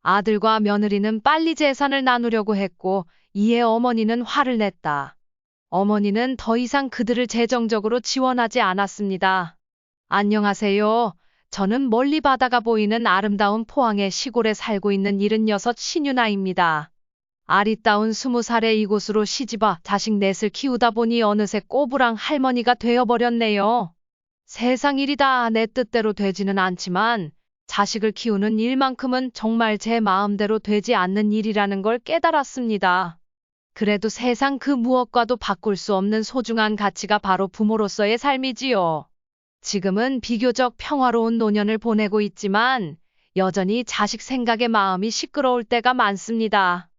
아들과 며느리는 빨리 재산을 나누려고 했고, 이에 어머니는 화를 냈다. 어머니는 더 이상 그들을 재정적으로 지원하지 않았습니다. 안녕하세요. 저는 멀리 바다가 보이는 아름다운 포항의 시골에 살고 있는 76 신유나입니다. 아리따운 20살에 이곳으로 시집와 자식 넷을 키우다 보니 어느새 꼬부랑 할머니가 되어버렸네요. 세상 일이 다 내 뜻대로 되지는 않지만 자식을 키우는 일만큼은 정말 제 마음대로 되지 않는 일이라는 걸 깨달았습니다. 그래도 세상 그 무엇과도 바꿀 수 없는 소중한 가치가 바로 부모로서의 삶이지요. 지금은 비교적 평화로운 노년을 보내고 있지만 여전히 자식 생각에 마음이 시끄러울 때가 많습니다.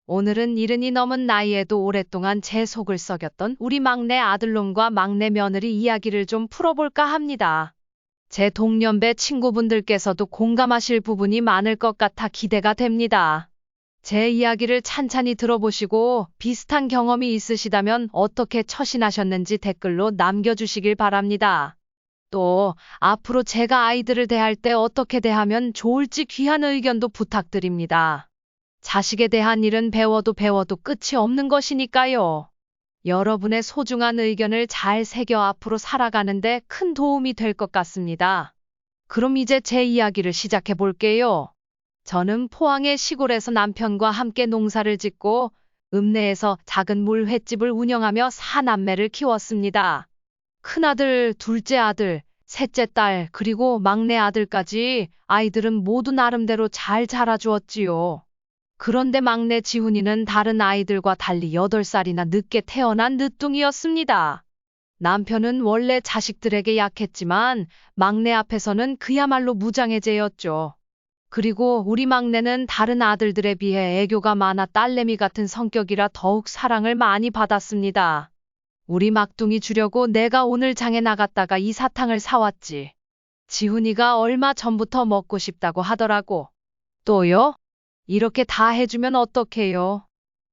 오늘은 70이 넘은 나이에도 오랫동안 제 속을 썩였던 우리 막내 아들놈과 막내 며느리 이야기를 좀 풀어볼까 합니다. 제 동년배 친구분들께서도 공감하실 부분이 많을 것 같아 기대가 됩니다. 제 이야기를 찬찬히 들어보시고 비슷한 경험이 있으시다면 어떻게 처신하셨는지 댓글로 남겨주시길 바랍니다. 또 앞으로 제가 아이들을 대할 때 어떻게 대하면 좋을지 귀한 의견도 부탁드립니다. 자식에 대한 일은 배워도 끝이 없는 것이니까요. 여러분의 소중한 의견을 잘 새겨 앞으로 살아가는데 큰 도움이 될 것 같습니다. 그럼 이제 제 이야기를 시작해 볼게요. 저는 포항의 시골에서 남편과 함께 농사를 짓고 읍내에서 작은 물 횟집을 운영하며 4남매를 키웠습니다. 큰아들, 둘째 아들, 셋째 딸, 그리고 막내 아들까지 아이들은 모두 나름대로 잘 자라주었지요. 그런데 막내 지훈이는 다른 아이들과 달리 8살이나 늦게 태어난 늦둥이였습니다. 남편은 원래 자식들에게 약했지만 막내 앞에서는 그야말로 무장해제였죠. 그리고 우리 막내는 다른 아들들에 비해 애교가 많아 딸내미 같은 성격이라 더욱 사랑을 많이 받았습니다. 우리 막둥이 주려고 내가 오늘 장에 나갔다가 이 사탕을 사왔지. 지훈이가 얼마 전부터 먹고 싶다고 하더라고. 또요? 이렇게 다 해주면 어떡해요?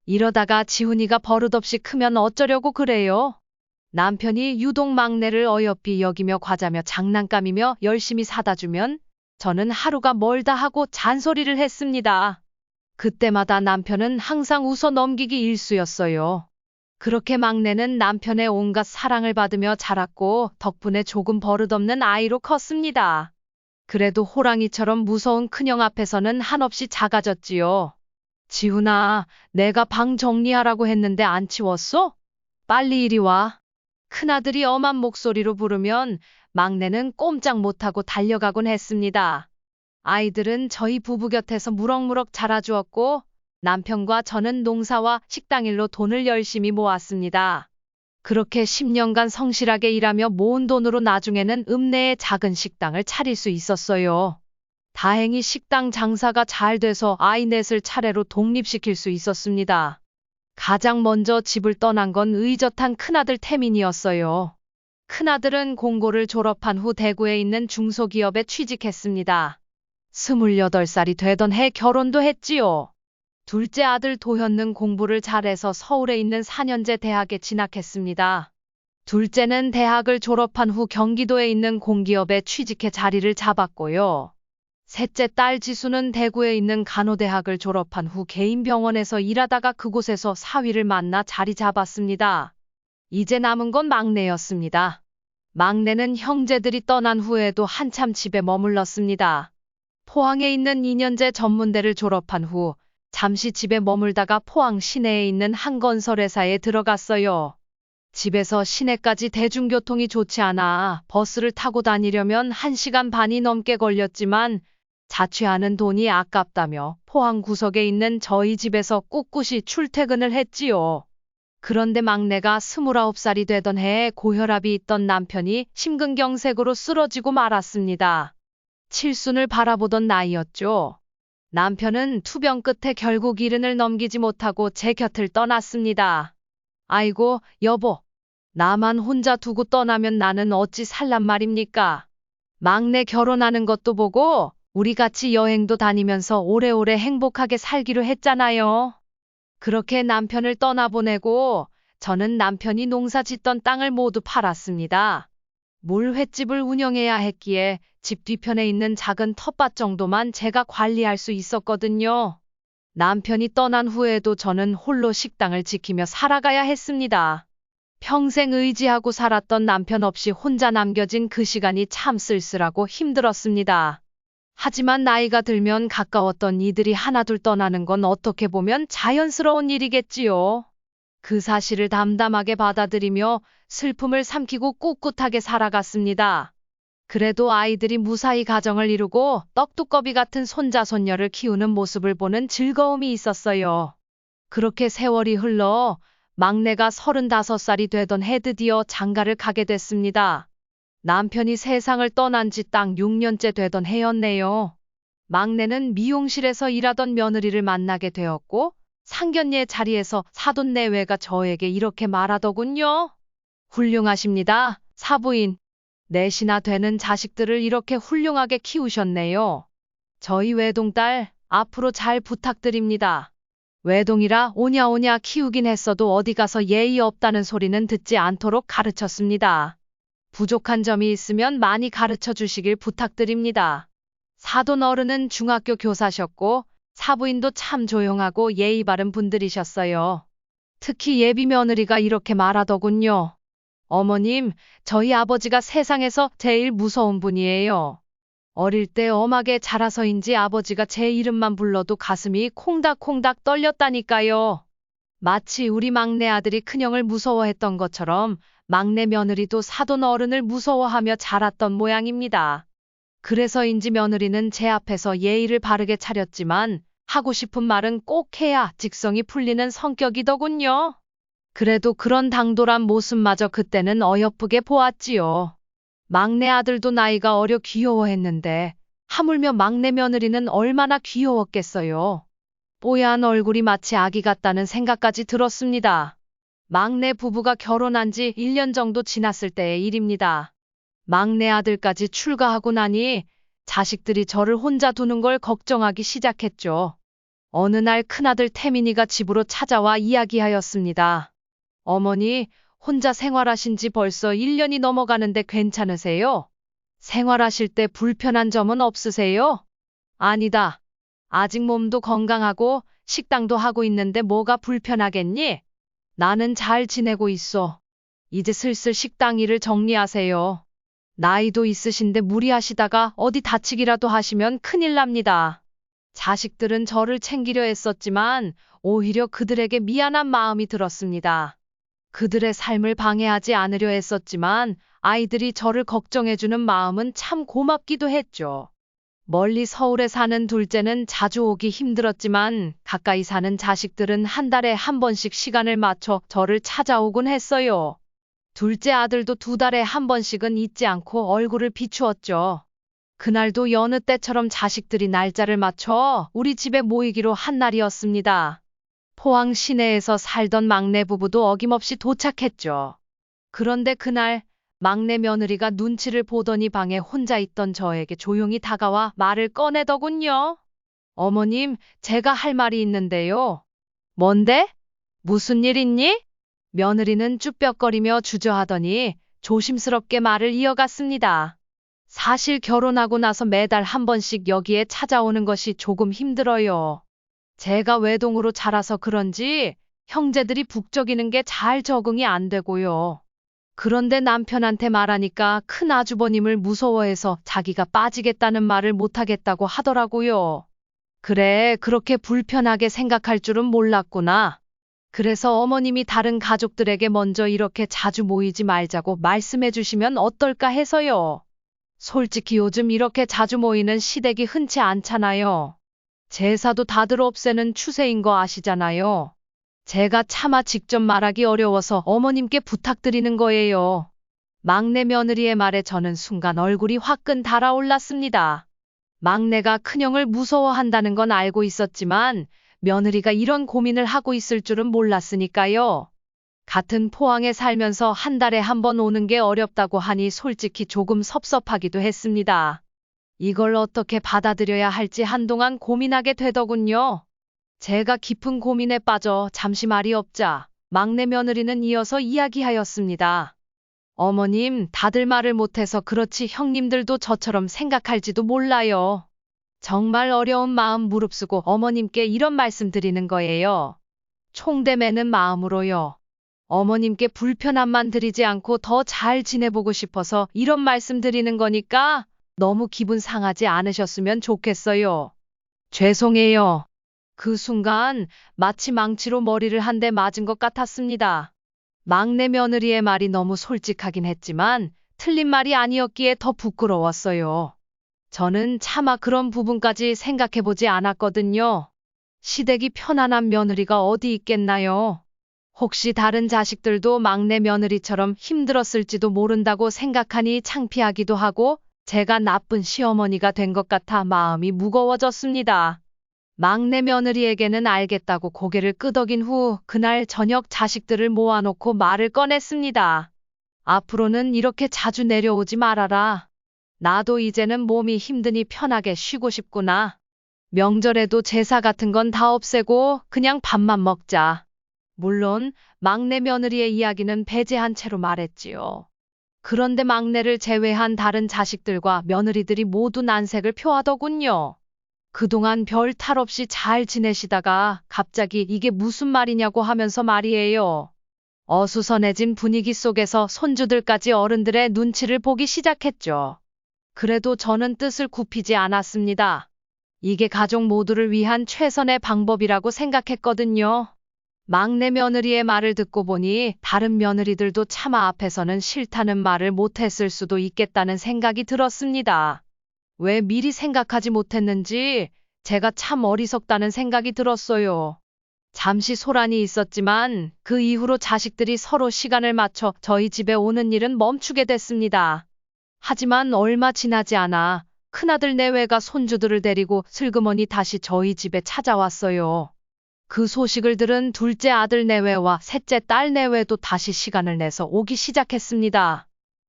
이러다가 지훈이가 버릇없이 크면 어쩌려고 그래요? 남편이 유독 막내를 어여삐 여기며 과자며 장난감이며 열심히 사다 주면 저는 하루가 멀다 하고 잔소리를 했습니다. 그때마다 남편은 항상 웃어 넘기기 일쑤였어요. 그렇게 막내는 남편의 온갖 사랑을 받으며 자랐고 덕분에 조금 버릇없는 아이로 컸습니다. 그래도 호랑이처럼 무서운 큰형 앞에서는 한없이 작아졌지요. 지훈아, 내가 방 정리하라고 했는데 안 치웠어? 빨리 이리 와. 큰아들이 엄한 목소리로 부르면 막내는 꼼짝 못하고 달려가곤 했습니다. 아이들은 저희 부부 곁에서 무럭무럭 자라주었고 남편과 저는 농사와 식당 일로 돈을 열심히 모았습니다. 그렇게 10년간 성실하게 일하며 모은 돈으로 나중에는 읍내에 작은 식당을 차릴 수 있었어요. 다행히 식당 장사가 잘 돼서 아이 넷을 차례로 독립시킬 수 있었습니다. 가장 먼저 집을 떠난 건 의젓한 큰아들 태민이었어요. 큰아들은 공고를 졸업한 후 대구에 있는 중소기업에 취직했습니다. 28살이 되던 해 결혼도 했지요. 둘째 아들 도현는 공부를 잘해서 서울에 있는 4년제 대학에 진학했습니다. 둘째는 대학을 졸업한 후 경기도에 있는 공기업에 취직해 자리를 잡았고요. 셋째 딸 지수는 대구에 있는 간호대학을 졸업한 후 개인 병원에서 일하다가 그곳에서 사위를 만나 자리 잡았습니다. 이제 남은 건 막내였습니다. 막내는 형제들이 떠난 후에도 한참 집에 머물렀습니다. 포항에 있는 2년제 전문대를 졸업한 후 잠시 집에 머물다가 포항 시내에 있는 한 건설회사에 들어갔어요. 집에서 시내까지 대중교통이 좋지 않아 버스를 타고 다니려면 1시간 반이 넘게 걸렸지만 자취하는 돈이 아깝다며 포항 구석에 있는 저희 집에서 꿋꿋이 출퇴근을 했지요. 그런데 막내가 29살이 되던 해에 고혈압이 있던 남편이 심근경색으로 쓰러지고 말았습니다. 칠순을 바라보던 나이였죠. 남편은 투병 끝에 결국 이른을 넘기지 못하고 제 곁을 떠났습니다. 아이고, 여보. 나만 혼자 두고 떠나면 나는 어찌 살란 말입니까? 막내 결혼하는 것도 보고 우리 같이 여행도 다니면서 오래오래 행복하게 살기로 했잖아요. 그렇게 남편을 떠나보내고 저는 남편이 농사 짓던 땅을 모두 팔았습니다. 물 횟집을 운영해야 했기에 집 뒤편에 있는 작은 텃밭 정도만 제가 관리할 수 있었거든요. 남편이 떠난 후에도 저는 홀로 식당을 지키며 살아가야 했습니다. 평생 의지하고 살았던 남편 없이 혼자 남겨진 그 시간이 참 쓸쓸하고 힘들었습니다. 하지만 나이가 들면 가까웠던 이들이 하나둘 떠나는 건 어떻게 보면 자연스러운 일이겠지요. 그 사실을 담담하게 받아들이며 슬픔을 삼키고 꿋꿋하게 살아갔습니다. 그래도 아이들이 무사히 가정을 이루고 떡두꺼비 같은 손자 손녀를 키우는 모습을 보는 즐거움이 있었어요. 그렇게 세월이 흘러 막내가 35살이 되던 해 드디어 장가를 가게 됐습니다. 남편이 세상을 떠난 지 딱 6년째 되던 해였네요. 막내는 미용실에서 일하던 며느리를 만나게 되었고 상견례 자리에서 사돈 내외가 저에게 이렇게 말하더군요. 훌륭하십니다, 사부인. 넷이나 되는 자식들을 이렇게 훌륭하게 키우셨네요. 저희 외동딸 앞으로 잘 부탁드립니다. 외동이라 오냐오냐 키우긴 했어도 어디 가서 예의 없다는 소리는 듣지 않도록 가르쳤습니다. 부족한 점이 있으면 많이 가르쳐 주시길 부탁드립니다. 사돈 어른은 중학교 교사셨고 사부인도 참 조용하고 예의 바른 분들이셨어요. 특히 예비 며느리가 이렇게 말하더군요. 어머님, 저희 아버지가 세상에서 제일 무서운 분이에요. 어릴 때 엄하게 자라서인지 아버지가 제 이름만 불러도 가슴이 콩닥콩닥 떨렸다니까요. 마치 우리 막내 아들이 큰형을 무서워했던 것처럼 막내 며느리도 사돈 어른을 무서워하며 자랐던 모양입니다. 그래서인지 며느리는 제 앞에서 예의를 바르게 차렸지만 하고 싶은 말은 꼭 해야 직성이 풀리는 성격이더군요. 그래도 그런 당돌한 모습마저 그때는 어여쁘게 보았지요. 막내 아들도 나이가 어려 귀여워했는데 하물며 막내 며느리는 얼마나 귀여웠겠어요. 뽀얀 얼굴이 마치 아기 같다는 생각까지 들었습니다. 막내 부부가 결혼한 지 1년 정도 지났을 때의 일입니다. 막내 아들까지 출가하고 나니 자식들이 저를 혼자 두는 걸 걱정하기 시작했죠. 어느 날 큰아들 태민이가 집으로 찾아와 이야기하였습니다. 어머니, 혼자 생활하신 지 벌써 1년이 넘어가는데 괜찮으세요? 생활하실 때 불편한 점은 없으세요? 아니다. 아직 몸도 건강하고 식당도 하고 있는데 뭐가 불편하겠니? 나는 잘 지내고 있어. 이제 슬슬 식당 일을 정리하세요. 나이도 있으신데 무리하시다가 어디 다치기라도 하시면 큰일 납니다. 자식들은 저를 챙기려 했었지만 오히려 그들에게 미안한 마음이 들었습니다. 그들의 삶을 방해하지 않으려 했었지만 아이들이 저를 걱정해주는 마음은 참 고맙기도 했죠. 멀리 서울에 사는 둘째는 자주 오기 힘들었지만 가까이 사는 자식들은 한 달에 한 번씩 시간을 맞춰 저를 찾아오곤 했어요. 둘째 아들도 2달에 한 번씩은 잊지 않고 얼굴을 비추었죠. 그날도 여느 때처럼 자식들이 날짜를 맞춰 우리 집에 모이기로 한 날이었습니다. 포항 시내에서 살던 막내 부부도 어김없이 도착했죠. 그런데 그날 막내 며느리가 눈치를 보더니 방에 혼자 있던 저에게 조용히 다가와 말을 꺼내더군요. 어머님, 제가 할 말이 있는데요. 뭔데? 무슨 일 있니? 며느리는 쭈뼛거리며 주저하더니 조심스럽게 말을 이어갔습니다. 사실 결혼하고 나서 매달 한 번씩 여기에 찾아오는 것이 조금 힘들어요. 제가 외동으로 자라서 그런지 형제들이 북적이는 게 잘 적응이 안 되고요. 그런데 남편한테 말하니까 큰 아주버님을 무서워해서 자기가 빠지겠다는 말을 못하겠다고 하더라고요. 그래, 그렇게 불편하게 생각할 줄은 몰랐구나. 그래서 어머님이 다른 가족들에게 먼저 이렇게 자주 모이지 말자고 말씀해 주시면 어떨까 해서요. 솔직히 요즘 이렇게 자주 모이는 시댁이 흔치 않잖아요. 제사도 다들 없애는 추세인 거 아시잖아요. 제가 차마 직접 말하기 어려워서 어머님께 부탁드리는 거예요. 막내 며느리의 말에 저는 순간 얼굴이 화끈 달아올랐습니다. 막내가 큰형을 무서워한다는 건 알고 있었지만 며느리가 이런 고민을 하고 있을 줄은 몰랐으니까요. 같은 포항에 살면서 한 달에 한 번 오는 게 어렵다고 하니 솔직히 조금 섭섭하기도 했습니다. 이걸 어떻게 받아들여야 할지 한동안 고민하게 되더군요. 제가 깊은 고민에 빠져 잠시 말이 없자 막내 며느리는 이어서 이야기하였습니다. 어머님, 다들 말을 못해서 그렇지 형님들도 저처럼 생각할지도 몰라요. 정말 어려운 마음 무릅쓰고 어머님께 이런 말씀 드리는 거예요. 총대매는 마음으로요. 어머님께 불편함만 드리지 않고 더 잘 지내보고 싶어서 이런 말씀 드리는 거니까 너무 기분 상하지 않으셨으면 좋겠어요. 죄송해요. 그 순간 마치 망치로 머리를 한 대 맞은 것 같았습니다. 막내 며느리의 말이 너무 솔직하긴 했지만 틀린 말이 아니었기에 더 부끄러웠어요. 저는 차마 그런 부분까지 생각해보지 않았거든요. 시댁이 편안한 며느리가 어디 있겠나요? 혹시 다른 자식들도 막내 며느리처럼 힘들었을지도 모른다고 생각하니 창피하기도 하고 제가 나쁜 시어머니가 된 것 같아 마음이 무거워졌습니다. 막내 며느리에게는 알겠다고 고개를 끄덕인 후 그날 저녁 자식들을 모아놓고 말을 꺼냈습니다. 앞으로는 이렇게 자주 내려오지 말아라. 나도 이제는 몸이 힘드니 편하게 쉬고 싶구나. 명절에도 제사 같은 건 다 없애고 그냥 밥만 먹자. 물론 막내 며느리의 이야기는 배제한 채로 말했지요. 그런데 막내를 제외한 다른 자식들과 며느리들이 모두 난색을 표하더군요. 그동안 별 탈 없이 잘 지내시다가 갑자기 이게 무슨 말이냐고 하면서 말이에요. 어수선해진 분위기 속에서 손주들까지 어른들의 눈치를 보기 시작했죠. 그래도 저는 뜻을 굽히지 않았습니다. 이게 가족 모두를 위한 최선의 방법이라고 생각했거든요. 막내 며느리의 말을 듣고 보니 다른 며느리들도 차마 앞에서는 싫다는 말을 못했을 수도 있겠다는 생각이 들었습니다. 왜 미리 생각하지 못했는지 제가 참 어리석다는 생각이 들었어요. 잠시 소란이 있었지만 그 이후로 자식들이 서로 시간을 맞춰 저희 집에 오는 일은 멈추게 됐습니다. 하지만 얼마 지나지 않아 큰아들 내외가 손주들을 데리고 슬그머니 다시 저희 집에 찾아왔어요. 그 소식을 들은 둘째 아들 내외와 셋째 딸 내외도 다시 시간을 내서 오기 시작했습니다.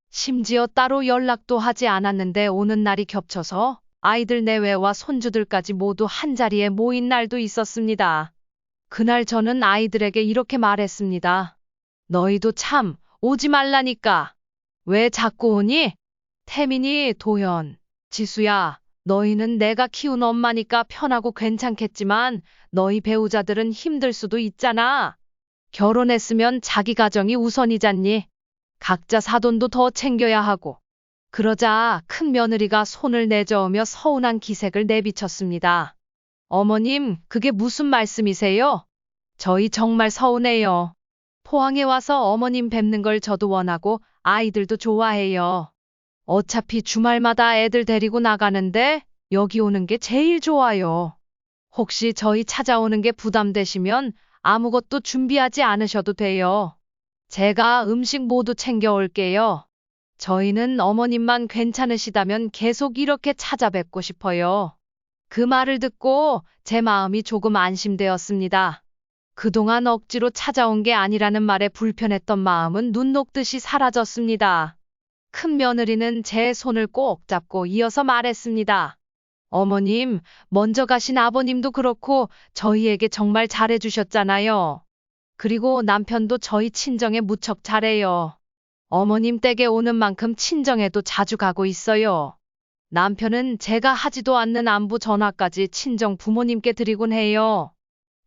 심지어 따로 연락도 하지 않았는데 오는 날이 겹쳐서 아이들 내외와 손주들까지 모두 한자리에 모인 날도 있었습니다. 그날 저는 아이들에게 이렇게 말했습니다. 너희도 참 오지 말라니까. 왜 자꾸 오니? 태민이, 도현, 지수야, 너희는 내가 키운 엄마니까 편하고 괜찮겠지만 너희 배우자들은 힘들 수도 있잖아. 결혼했으면 자기 가정이 우선이잖니. 각자 사돈도 더 챙겨야 하고. 그러자 큰 며느리가 손을 내저으며 서운한 기색을 내비쳤습니다. 어머님, 그게 무슨 말씀이세요? 저희 정말 서운해요. 포항에 와서 어머님 뵙는 걸 저도 원하고 아이들도 좋아해요. 어차피 주말마다 애들 데리고 나가는데 여기 오는 게 제일 좋아요. 혹시 저희 찾아오는 게 부담되시면 아무것도 준비하지 않으셔도 돼요. 제가 음식 모두 챙겨올게요. 저희는 어머님만 괜찮으시다면 계속 이렇게 찾아뵙고 싶어요. 그 말을 듣고 제 마음이 조금 안심되었습니다. 그동안 억지로 찾아온 게 아니라는 말에 불편했던 마음은 눈 녹듯이 사라졌습니다. 큰 며느리는 제 손을 꼭 잡고 이어서 말했습니다. 어머님, 먼저 가신 아버님도 그렇고 저희에게 정말 잘해주셨잖아요. 그리고 남편도 저희 친정에 무척 잘해요. 어머님 댁에 오는 만큼 친정에도 자주 가고 있어요. 남편은 제가 하지도 않는 안부 전화까지 친정 부모님께 드리곤 해요.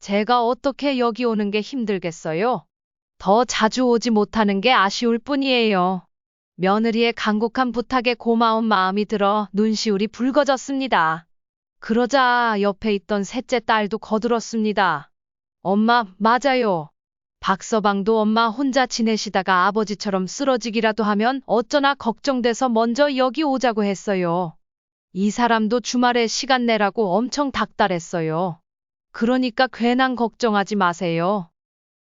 제가 어떻게 여기 오는 게 힘들겠어요? 더 자주 오지 못하는 게 아쉬울 뿐이에요. 며느리의 간곡한 부탁에 고마운 마음이 들어 눈시울이 붉어졌습니다. 그러자 옆에 있던 셋째 딸도 거들었습니다. 엄마, 맞아요. 박서방도 엄마 혼자 지내시다가 아버지처럼 쓰러지기라도 하면 어쩌나 걱정돼서 먼저 여기 오자고 했어요. 이 사람도 주말에 시간 내라고 엄청 닥달했어요. 그러니까 괜한 걱정하지 마세요.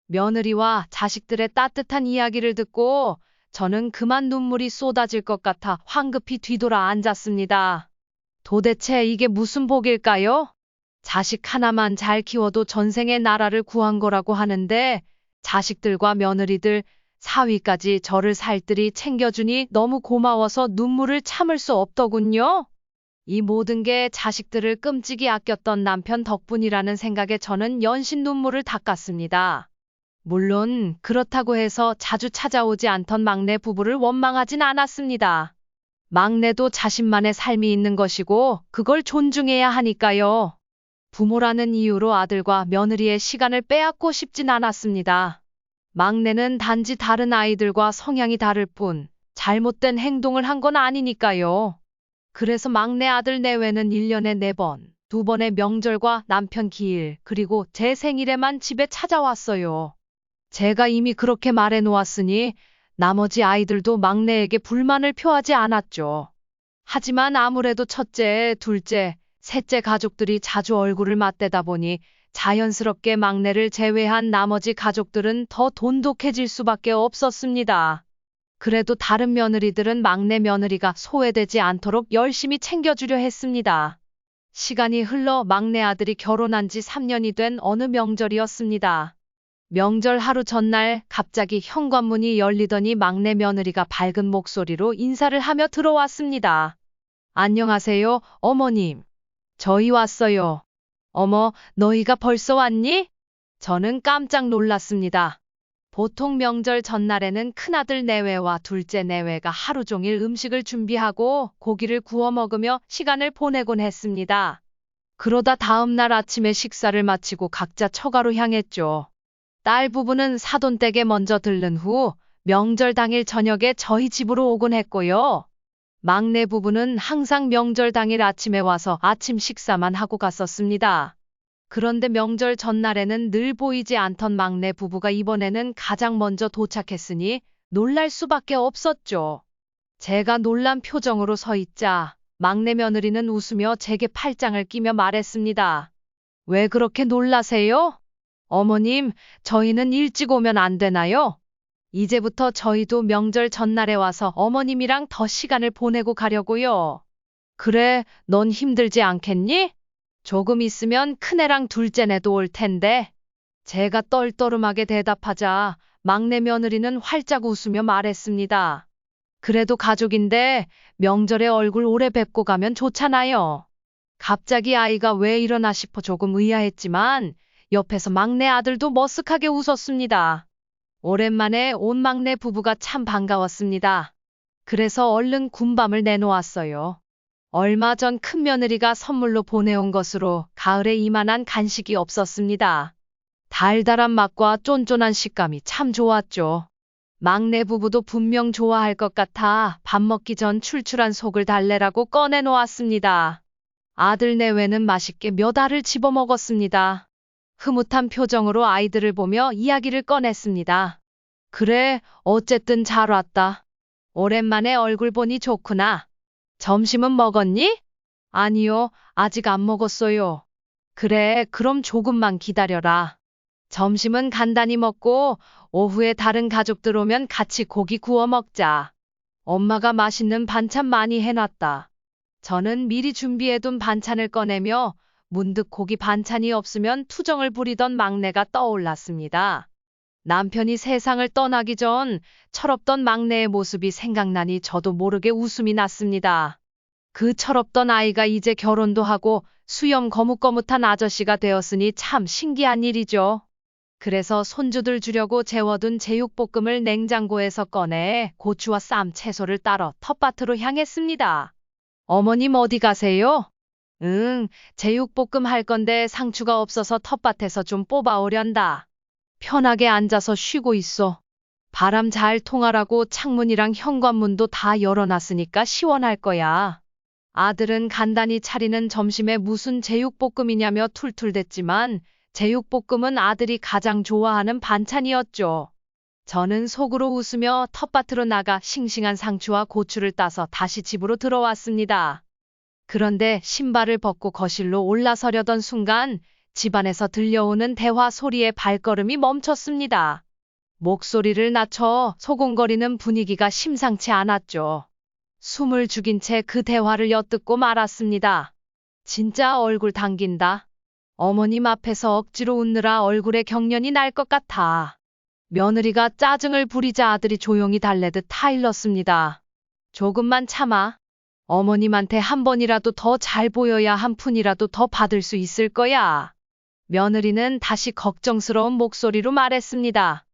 며느리와 자식들의 따뜻한 이야기를 듣고 저는 그만 눈물이 쏟아질 것 같아 황급히 뒤돌아 앉았습니다. 도대체 이게 무슨 복일까요? 자식 하나만 잘 키워도 전생에 나라를 구한 거라고 하는데 자식들과 며느리들, 사위까지 저를 살뜰히 챙겨주니 너무 고마워서 눈물을 참을 수 없더군요. 이 모든 게 자식들을 끔찍이 아꼈던 남편 덕분이라는 생각에 저는 연신 눈물을 닦았습니다. 물론 그렇다고 해서 자주 찾아오지 않던 막내 부부를 원망하진 않았습니다. 막내도 자신만의 삶이 있는 것이고 그걸 존중해야 하니까요. 부모라는 이유로 아들과 며느리의 시간을 빼앗고 싶진 않았습니다. 막내는 단지 다른 아이들과 성향이 다를 뿐 잘못된 행동을 한 건 아니니까요. 그래서 막내 아들 내외는 1년에 4번, 2번의 명절과 남편 기일, 그리고 제 생일에만 집에 찾아왔어요. 제가 이미 그렇게 말해 놓았으니 나머지 아이들도 막내에게 불만을 표하지 않았죠. 하지만 아무래도 첫째, 둘째, 셋째 가족들이 자주 얼굴을 맞대다 보니 자연스럽게 막내를 제외한 나머지 가족들은 더 돈독해질 수밖에 없었습니다. 그래도 다른 며느리들은 막내 며느리가 소외되지 않도록 열심히 챙겨주려 했습니다. 시간이 흘러 막내 아들이 결혼한 지 3년이 된 어느 명절이었습니다. 명절 하루 전날 갑자기 현관문이 열리더니 막내 며느리가 밝은 목소리로 인사를 하며 들어왔습니다. 안녕하세요, 어머님. 저희 왔어요. 어머, 너희가 벌써 왔니? 저는 깜짝 놀랐습니다. 보통 명절 전날에는 큰아들 내외와 둘째 내외가 하루 종일 음식을 준비하고 고기를 구워 먹으며 시간을 보내곤 했습니다. 그러다 다음 날 아침에 식사를 마치고 각자 처가로 향했죠. 딸 부부는 사돈댁에 먼저 들른 후 명절 당일 저녁에 저희 집으로 오곤 했고요. 막내 부부는 항상 명절 당일 아침에 와서 아침 식사만 하고 갔었습니다. 그런데 명절 전날에는 늘 보이지 않던 막내 부부가 이번에는 가장 먼저 도착했으니 놀랄 수밖에 없었죠. 제가 놀란 표정으로 서 있자 막내 며느리는 웃으며 제게 팔짱을 끼며 말했습니다. 왜 그렇게 놀라세요? 어머님, 저희는 일찍 오면 안 되나요? 이제부터 저희도 명절 전날에 와서 어머님이랑 더 시간을 보내고 가려고요. 그래, 넌 힘들지 않겠니? 조금 있으면 큰애랑 둘째네도 올 텐데. 제가 떨떠름하게 대답하자 막내 며느리는 활짝 웃으며 말했습니다. 그래도 가족인데 명절에 얼굴 오래 뵙고 가면 좋잖아요. 갑자기 아이가 왜 이러나 싶어 조금 의아했지만 옆에서 막내 아들도 머쓱하게 웃었습니다. 오랜만에 온 막내 부부가 참 반가웠습니다. 그래서 얼른 군밤을 내놓았어요. 얼마 전 큰며느리가 선물로 보내온 것으로 가을에 이만한 간식이 없었습니다. 달달한 맛과 쫀쫀한 식감이 참 좋았죠. 막내 부부도 분명 좋아할 것 같아 밥 먹기 전 출출한 속을 달래라고 꺼내놓았습니다. 아들 내외는 맛있게 몇 알을 집어먹었습니다. 흐뭇한 표정으로 아이들을 보며 이야기를 꺼냈습니다. 그래, 어쨌든 잘 왔다. 오랜만에 얼굴 보니 좋구나. 점심은 먹었니? 아니요, 아직 안 먹었어요. 그래, 그럼 조금만 기다려라. 점심은 간단히 먹고 오후에 다른 가족들 오면 같이 고기 구워 먹자. 엄마가 맛있는 반찬 많이 해놨다. 저는 미리 준비해둔 반찬을 꺼내며 문득 고기 반찬이 없으면 투정을 부리던 막내가 떠올랐습니다. 남편이 세상을 떠나기 전 철없던 막내의 모습이 생각나니 저도 모르게 웃음이 났습니다. 그 철없던 아이가 이제 결혼도 하고 수염 거뭇거뭇한 아저씨가 되었으니 참 신기한 일이죠. 그래서 손주들 주려고 재워둔 제육볶음을 냉장고에서 꺼내 고추와 쌈, 채소를 따러 텃밭으로 향했습니다. 어머님 어디 가세요? 제육볶음 할 건데 상추가 없어서 텃밭에서 좀 뽑아오련다. 편하게 앉아서 쉬고 있어. 바람 잘 통하라고 창문이랑 현관문도 다 열어놨으니까 시원할 거야. 아들은 간단히 차리는 점심에 무슨 제육볶음이냐며 툴툴댔지만 제육볶음은 아들이 가장 좋아하는 반찬이었죠. 저는 속으로 웃으며 텃밭으로 나가 싱싱한 상추와 고추를 따서 다시 집으로 들어왔습니다. 그런데 신발을 벗고 거실로 올라서려던 순간 집안에서 들려오는 대화 소리에 발걸음이 멈췄습니다. 목소리를 낮춰 소곤거리는 분위기가 심상치 않았죠. 숨을 죽인 채 그 대화를 엿듣고 말았습니다. 진짜 얼굴 당긴다. 어머님 앞에서 억지로 웃느라 얼굴에 경련이 날 것 같아. 며느리가 짜증을 부리자 아들이 조용히 달래듯 타일렀습니다. 조금만 참아. 어머님한테 한 번이라도 더 잘 보여야 한 푼이라도 더 받을 수 있을 거야. 며느리는 다시 걱정스러운 목소리로 말했습니다.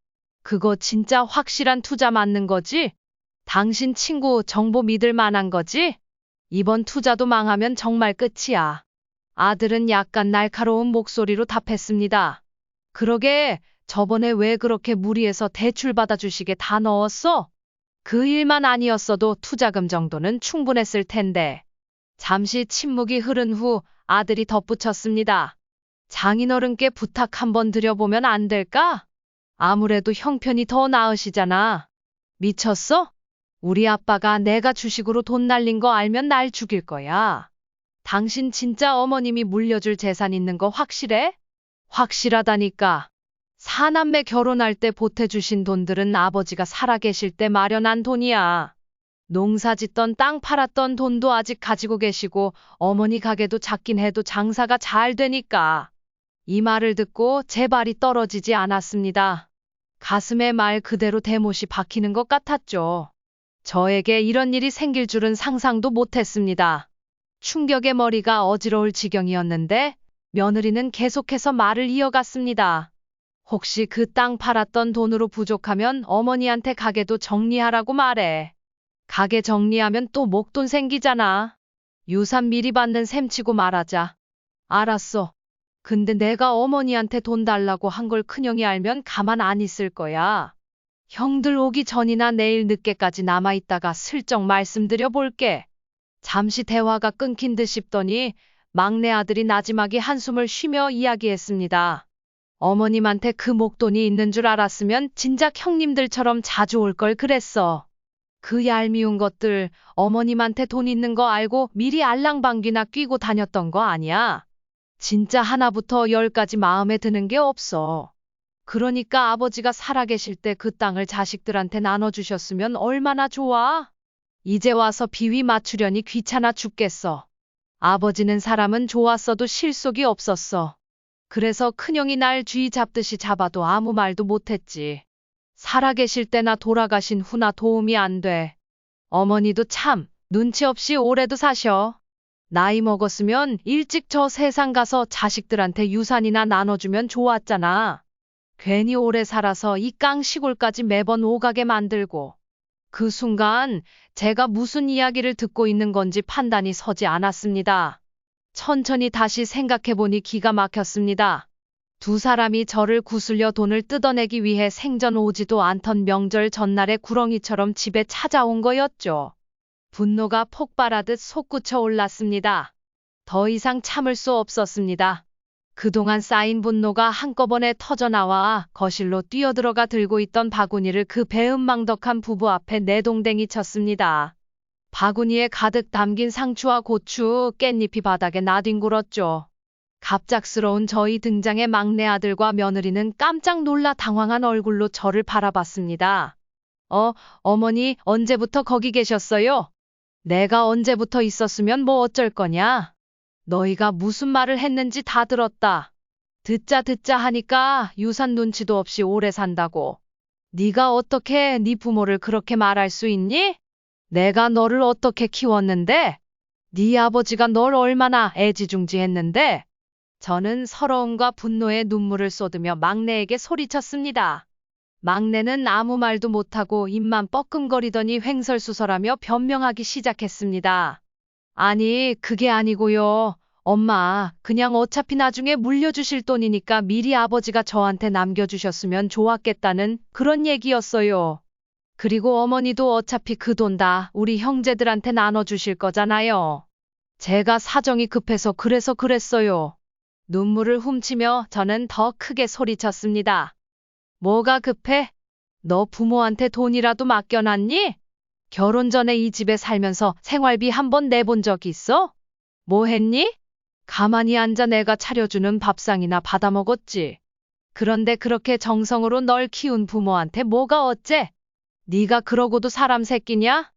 그거 진짜 확실한 투자 맞는 거지? 당신 친구 정보 믿을 만한 거지? 이번 투자도 망하면 정말 끝이야. 아들은 약간 날카로운 목소리로 답했습니다. 그러게, 저번에 왜 그렇게 무리해서 대출 받아주시게 다 넣었어? 그 일만 아니었어도 투자금 정도는 충분했을 텐데. 잠시 침묵이 흐른 후 아들이 덧붙였습니다. 장인어른께 부탁 한번 드려보면 안 될까? 아무래도 형편이 더 나으시잖아. 미쳤어? 우리 아빠가 내가 주식으로 돈 날린 거 알면 날 죽일 거야. 당신 진짜 어머님이 물려줄 재산 있는 거 확실해? 확실하다니까. 사남매 결혼할 때 보태주신 돈들은 아버지가 살아계실 때 마련한 돈이야. 농사 짓던 땅 팔았던 돈도 아직 가지고 계시고 어머니 가게도 작긴 해도 장사가 잘 되니까. 이 말을 듣고 제 발이 떨어지지 않았습니다. 가슴에 말 그대로 대못이 박히는 것 같았죠. 저에게 이런 일이 생길 줄은 상상도 못했습니다. 충격의 머리가 어지러울 지경이었는데 며느리는 계속해서 말을 이어갔습니다. 혹시 그 땅 팔았던 돈으로 부족하면 어머니한테 가게도 정리하라고 말해. 가게 정리하면 또 목돈 생기잖아. 유산 미리 받는 셈치고 말하자. 알았어. 근데 내가 어머니한테 돈 달라고 한 걸 큰형이 알면 가만 안 있을 거야. 형들 오기 전이나 내일 늦게까지 남아있다가 슬쩍 말씀드려 볼게. 잠시 대화가 끊긴 듯 싶더니 막내 아들이 나지막이 한숨을 쉬며 이야기했습니다. 어머님한테 그 목돈이 있는 줄 알았으면 진작 형님들처럼 자주 올 걸 그랬어. 그 얄미운 것들 어머님한테 돈 있는 거 알고 미리 알랑방귀나 뀌고 다녔던 거 아니야? 진짜 하나부터 열까지 마음에 드는 게 없어. 그러니까 아버지가 살아계실 때 그 땅을 자식들한테 나눠주셨으면 얼마나 좋아? 이제 와서 비위 맞추려니 귀찮아 죽겠어. 아버지는 사람은 좋았어도 실속이 없었어. 그래서 큰형이 날 쥐 잡듯이 잡아도 아무 말도 못했지. 살아계실 때나 돌아가신 후나 도움이 안 돼. 어머니도 참 눈치 없이 오래도 사셔. 나이 먹었으면 일찍 저 세상 가서 자식들한테 유산이나 나눠주면 좋았잖아. 괜히 오래 살아서 이 깡 시골까지 매번 오가게 만들고. 그 순간 제가 무슨 이야기를 듣고 있는 건지 판단이 서지 않았습니다. 천천히 다시 생각해보니 기가 막혔습니다. 두 사람이 저를 구슬려 돈을 뜯어내기 위해 생전 오지도 않던 명절 전날에 구렁이처럼 집에 찾아온 거였죠. 분노가 폭발하듯 솟구쳐 올랐습니다. 더 이상 참을 수 없었습니다. 그동안 쌓인 분노가 한꺼번에 터져나와 거실로 뛰어들어가 들고 있던 바구니를 그 배은망덕한 부부 앞에 내동댕이 쳤습니다. 바구니에 가득 담긴 상추와 고추, 깻잎이 바닥에 나뒹굴었죠. 갑작스러운 저희 등장에 막내 아들과 며느리는 깜짝 놀라 당황한 얼굴로 저를 바라봤습니다. 어머니 언제부터 거기 계셨어요? 내가 언제부터 있었으면 뭐 어쩔 거냐? 너희가 무슨 말을 했는지 다 들었다. 듣자 하니까 유산 눈치도 없이 오래 산다고. 네가 어떻게 네 부모를 그렇게 말할 수 있니? 내가 너를 어떻게 키웠는데? 네 아버지가 널 얼마나 애지중지했는데? 저는 서러움과 분노에 눈물을 쏟으며 막내에게 소리쳤습니다. 막내는 아무 말도 못하고 입만 뻐끔거리더니 횡설수설하며 변명하기 시작했습니다. 아니, 그게 아니고요. 엄마, 그냥 어차피 나중에 물려주실 돈이니까 미리 아버지가 저한테 남겨주셨으면 좋았겠다는 그런 얘기였어요. 그리고 어머니도 어차피 그 돈 다 우리 형제들한테 나눠주실 거잖아요. 제가 사정이 급해서 그래서 그랬어요. 눈물을 훔치며 저는 더 크게 소리쳤습니다. 뭐가 급해? 너 부모한테 돈이라도 맡겨놨니? 결혼 전에 이 집에 살면서 생활비 한 번 내본 적 있어? 뭐 했니? 가만히 앉아 내가 차려주는 밥상이나 받아 먹었지. 그런데 그렇게 정성으로 널 키운 부모한테 뭐가 어째? 네가 그러고도 사람 새끼냐?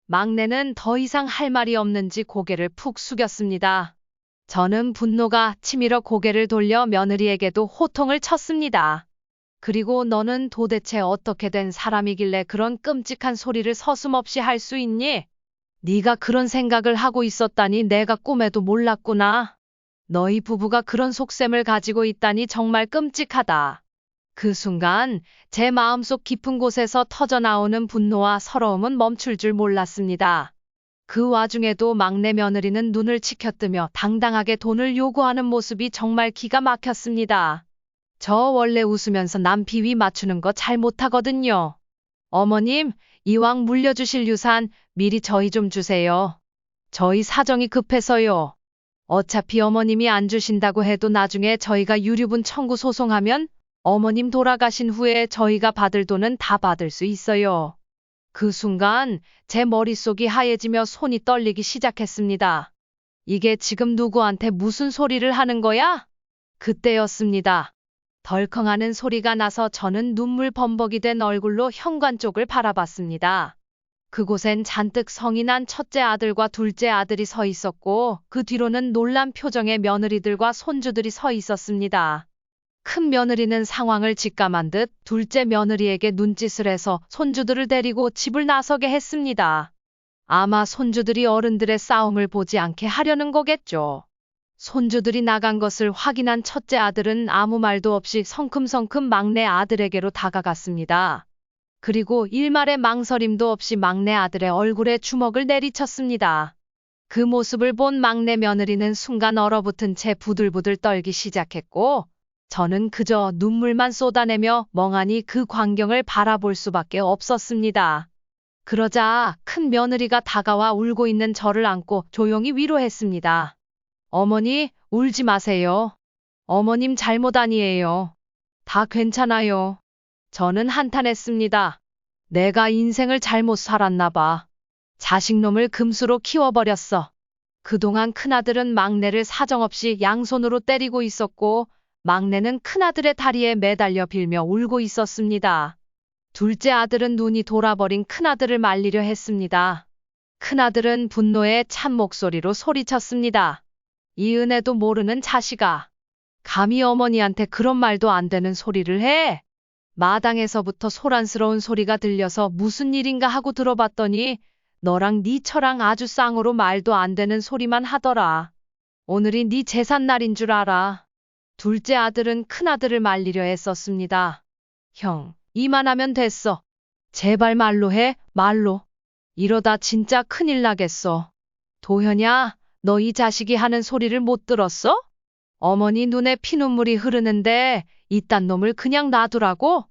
막내는 더 이상 할 말이 없는지 고개를 푹 숙였습니다. 저는 분노가 치밀어 고개를 돌려 며느리에게도 호통을 쳤습니다. 그리고 너는 도대체 어떻게 된 사람이길래 그런 끔찍한 소리를 서슴없이 할 수 있니? 네가 그런 생각을 하고 있었다니 내가 꿈에도 몰랐구나. 너희 부부가 그런 속셈을 가지고 있다니 정말 끔찍하다. 그 순간 제 마음속 깊은 곳에서 터져나오는 분노와 서러움은 멈출 줄 몰랐습니다. 그 와중에도 막내 며느리는 눈을 치켜뜨며 당당하게 돈을 요구하는 모습이 정말 기가 막혔습니다. 저 원래 웃으면서 남 비위 맞추는 거 잘 못하거든요. 어머님, 이왕 물려주실 유산 미리 저희 좀 주세요. 저희 사정이 급해서요. 어차피 어머님이 안 주신다고 해도 나중에 저희가 유류분 청구 소송하면 어머님 돌아가신 후에 저희가 받을 돈은 다 받을 수 있어요. 그 순간 제 머릿속이 하얘지며 손이 떨리기 시작했습니다. 이게 지금 누구한테 무슨 소리를 하는 거야? 그때였습니다. 덜컹하는 소리가 나서 저는 눈물 범벅이 된 얼굴로 현관 쪽을 바라봤습니다. 그곳엔 잔뜩 성이 난 첫째 아들과 둘째 아들이 서 있었고 그 뒤로는 놀란 표정의 며느리들과 손주들이 서 있었습니다. 큰 며느리는 상황을 직감한 듯 둘째 며느리에게 눈짓을 해서 손주들을 데리고 집을 나서게 했습니다. 아마 손주들이 어른들의 싸움을 보지 않게 하려는 거겠죠. 손주들이 나간 것을 확인한 첫째 아들은 아무 말도 없이 성큼성큼 막내 아들에게로 다가갔습니다. 그리고 일말의 망설임도 없이 막내 아들의 얼굴에 주먹을 내리쳤습니다. 그 모습을 본 막내 며느리는 순간 얼어붙은 채 부들부들 떨기 시작했고 저는 그저 눈물만 쏟아내며 멍하니 그 광경을 바라볼 수밖에 없었습니다. 그러자 큰 며느리가 다가와 울고 있는 저를 안고 조용히 위로했습니다. 어머니, 울지 마세요. 어머님 잘못 아니에요. 다 괜찮아요. 저는 한탄했습니다. 내가 인생을 잘못 살았나 봐. 자식놈을 금수로 키워버렸어. 그동안 큰아들은 막내를 사정없이 양손으로 때리고 있었고 막내는 큰아들의 다리에 매달려 빌며 울고 있었습니다. 둘째 아들은 눈이 돌아버린 큰아들을 말리려 했습니다. 큰아들은 분노에 찬 목소리로 소리쳤습니다. 이 은혜도 모르는 자식아. 감히 어머니한테 그런 말도 안 되는 소리를 해? 마당에서부터 소란스러운 소리가 들려서 무슨 일인가 하고 들어봤더니 너랑 네 처랑 아주 쌍으로 말도 안 되는 소리만 하더라. 오늘이 네 제삿날인 줄 알아. 둘째 아들은 큰아들을 말리려 했었습니다. 형, 이만하면 됐어. 제발 말로 해, 말로. 이러다 진짜 큰일 나겠어. 도현야, 너 이 자식이 하는 소리를 못 들었어? 어머니 눈에 피눈물이 흐르는데 이딴 놈을 그냥 놔두라고?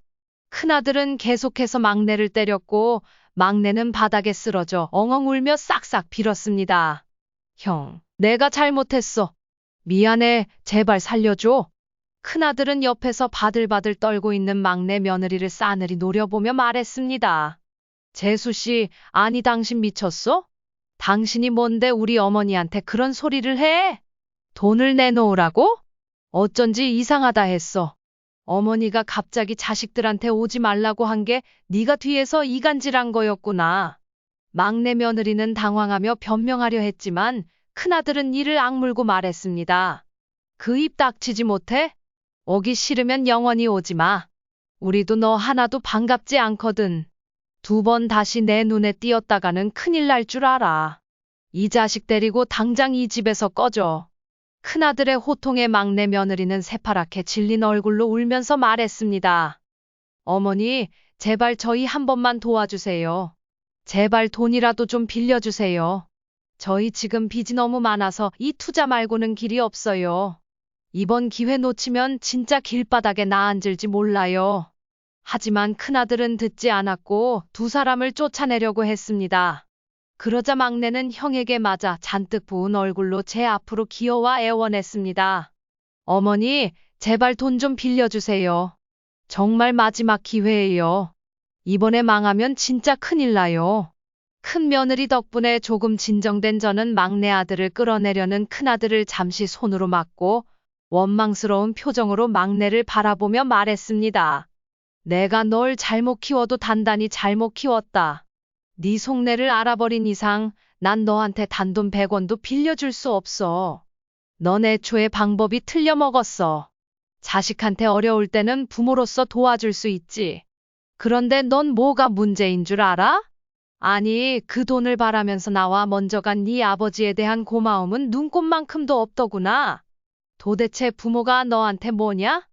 큰아들은 계속해서 막내를 때렸고 막내는 바닥에 쓰러져 엉엉 울며 싹싹 빌었습니다. 형, 내가 잘못했어. 미안해, 제발 살려줘. 큰아들은 옆에서 바들바들 떨고 있는 막내 며느리를 싸늘히 노려보며 말했습니다. 재수씨, 아니 당신 미쳤어? 당신이 뭔데 우리 어머니한테 그런 소리를 해? 돈을 내놓으라고? 어쩐지 이상하다 했어. 어머니가 갑자기 자식들한테 오지 말라고 한 게 네가 뒤에서 이간질한 거였구나. 막내 며느리는 당황하며 변명하려 했지만 큰아들은 이를 악물고 말했습니다. 그 입 닥치지 못해? 오기 싫으면 영원히 오지 마. 우리도 너 하나도 반갑지 않거든. 2번 다시 내 눈에 띄었다가는 큰일 날 줄 알아. 이 자식 데리고 당장 이 집에서 꺼져. 큰아들의 호통에 막내 며느리는 새파랗게 질린 얼굴로 울면서 말했습니다. 어머니, 제발 저희 한 번만 도와주세요. 제발 돈이라도 좀 빌려주세요. 저희 지금 빚이 너무 많아서 이 투자 말고는 길이 없어요. 이번 기회 놓치면 진짜 길바닥에 나앉을지 몰라요. 하지만 큰아들은 듣지 않았고 두 사람을 쫓아내려고 했습니다. 그러자 막내는 형에게 맞아 잔뜩 부은 얼굴로 제 앞으로 기어와 애원했습니다. 어머니, 제발 돈 좀 빌려주세요. 정말 마지막 기회예요. 이번에 망하면 진짜 큰일 나요. 큰 며느리 덕분에 조금 진정된 저는 막내 아들을 끌어내려는 큰아들을 잠시 손으로 막고 원망스러운 표정으로 막내를 바라보며 말했습니다. 내가 널 잘못 키워도 단단히 잘못 키웠다. 네 속내를 알아버린 이상 난 너한테 단돈 100원도 빌려줄 수 없어. 넌 애초에 방법이 틀려 먹었어. 자식한테 어려울 때는 부모로서 도와줄 수 있지. 그런데 넌 뭐가 문제인 줄 알아? 아니, 그 돈을 바라면서 나와 먼저 간 네 아버지에 대한 고마움은 눈꼽만큼도 없더구나. 도대체 부모가 너한테 뭐냐?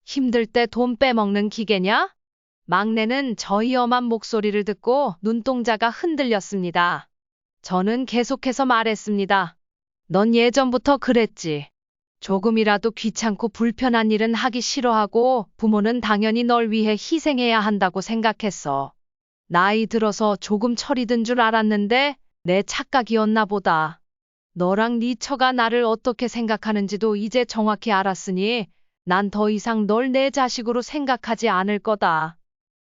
힘들 때 돈 빼먹는 기계냐? 막내는 저희 엄한 목소리를 듣고 눈동자가 흔들렸습니다. 저는 계속해서 말했습니다. 넌 예전부터 그랬지. 조금이라도 귀찮고 불편한 일은 하기 싫어하고 부모는 당연히 널 위해 희생해야 한다고 생각했어. 나이 들어서 조금 철이 든 줄 알았는데 내 착각이었나 보다. 너랑 네 처가 나를 어떻게 생각하는지도 이제 정확히 알았으니 난 더 이상 널 내 자식으로 생각하지 않을 거다.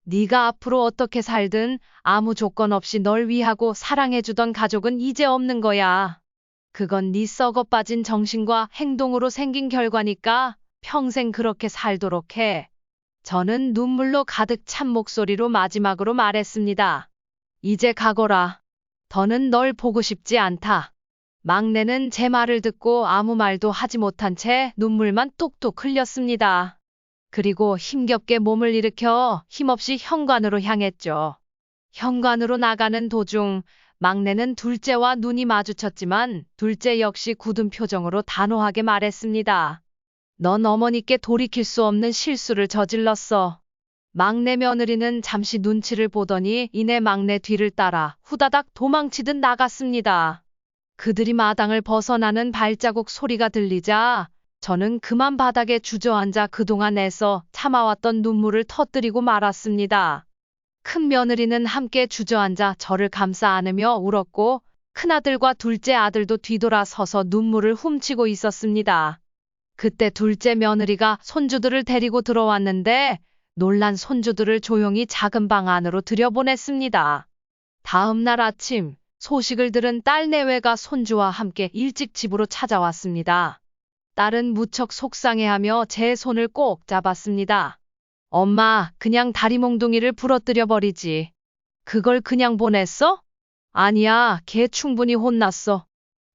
네가 앞으로 어떻게 살든 아무 조건 없이 널 위하고 사랑해주던 가족은 이제 없는 거야. 그건 네 썩어 빠진 정신과 행동으로 생긴 결과니까 평생 그렇게 살도록 해. 저는 눈물로 가득 찬 목소리로 마지막으로 말했습니다. 이제 가거라. 더는 널 보고 싶지 않다. 막내는 제 말을 듣고 아무 말도 하지 못한 채 눈물만 뚝뚝 흘렸습니다. 그리고 힘겹게 몸을 일으켜 힘없이 현관으로 향했죠. 현관으로 나가는 도중 막내는 둘째와 눈이 마주쳤지만 둘째 역시 굳은 표정으로 단호하게 말했습니다. 넌 어머니께 돌이킬 수 없는 실수를 저질렀어. 막내 며느리는 잠시 눈치를 보더니 이내 막내 뒤를 따라 후다닥 도망치듯 나갔습니다. 그들이 마당을 벗어나는 발자국 소리가 들리자 저는 그만 바닥에 주저앉아 그동안 애써 참아왔던 눈물을 터뜨리고 말았습니다. 큰 며느리는 함께 주저앉아 저를 감싸 안으며 울었고 큰아들과 둘째 아들도 뒤돌아서서 눈물을 훔치고 있었습니다. 그때 둘째 며느리가 손주들을 데리고 들어왔는데 놀란 손주들을 조용히 작은 방 안으로 들여보냈습니다. 다음 날 아침 소식을 들은 딸 내외가 손주와 함께 일찍 집으로 찾아왔습니다. 딸은 무척 속상해하며 제 손을 꼭 잡았습니다. 엄마, 그냥 다리 몽둥이를 부러뜨려 버리지. 그걸 그냥 보냈어? 아니야, 걔 충분히 혼났어.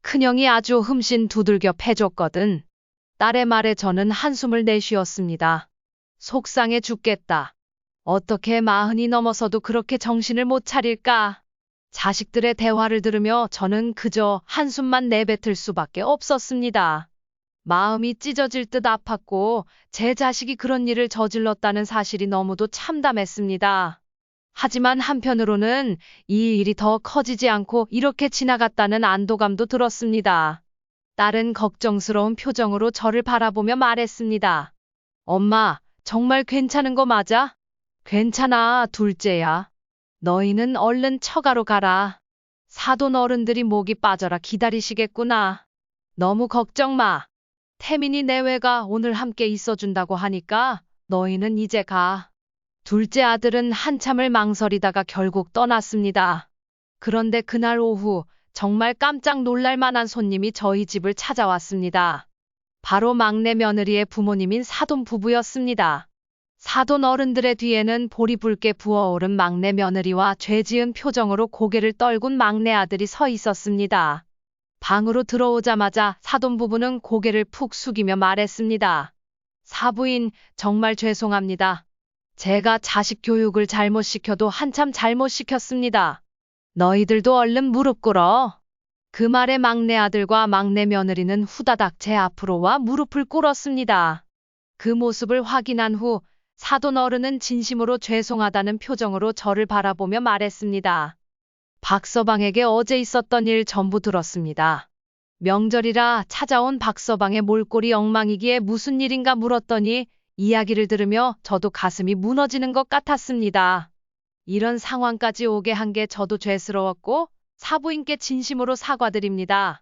큰형이 아주 흠씬 두들겨 패줬거든. 딸의 말에 저는 한숨을 내쉬었습니다. 속상해 죽겠다. 어떻게 40이 넘어서도 그렇게 정신을 못 차릴까? 자식들의 대화를 들으며 저는 그저 한숨만 내뱉을 수밖에 없었습니다. 마음이 찢어질 듯 아팠고 제 자식이 그런 일을 저질렀다는 사실이 너무도 참담했습니다. 하지만 한편으로는 이 일이 더 커지지 않고 이렇게 지나갔다는 안도감도 들었습니다. 딸은 걱정스러운 표정으로 저를 바라보며 말했습니다. 엄마, 정말 괜찮은 거 맞아? 괜찮아, 둘째야. 너희는 얼른 처가로 가라. 사돈 어른들이 목이 빠져라 기다리시겠구나. 너무 걱정 마. 태민이 내외가 오늘 함께 있어준다고 하니까 너희는 이제 가. 둘째 아들은 한참을 망설이다가 결국 떠났습니다. 그런데 그날 오후 정말 깜짝 놀랄 만한 손님이 저희 집을 찾아왔습니다. 바로 막내 며느리의 부모님인 사돈 부부였습니다. 사돈 어른들의 뒤에는 볼이 붉게 부어오른 막내 며느리와 죄지은 표정으로 고개를 떨군 막내 아들이 서 있었습니다. 방으로 들어오자마자 사돈 부부는 고개를 푹 숙이며 말했습니다. 사부인, 정말 죄송합니다. 제가 자식 교육을 잘못 시켜도 한참 잘못 시켰습니다. 너희들도 얼른 무릎 꿇어. 그 말에 막내 아들과 막내 며느리는 후다닥 제 앞으로 와 무릎을 꿇었습니다. 그 모습을 확인한 후 사돈 어른은 진심으로 죄송하다는 표정으로 저를 바라보며 말했습니다. 박서방에게 어제 있었던 일 전부 들었습니다. 명절이라 찾아온 박서방의 몰골이 엉망이기에 무슨 일인가 물었더니 이야기를 들으며 저도 가슴이 무너지는 것 같았습니다. 이런 상황까지 오게 한 게 저도 죄스러웠고 사부인께 진심으로 사과드립니다.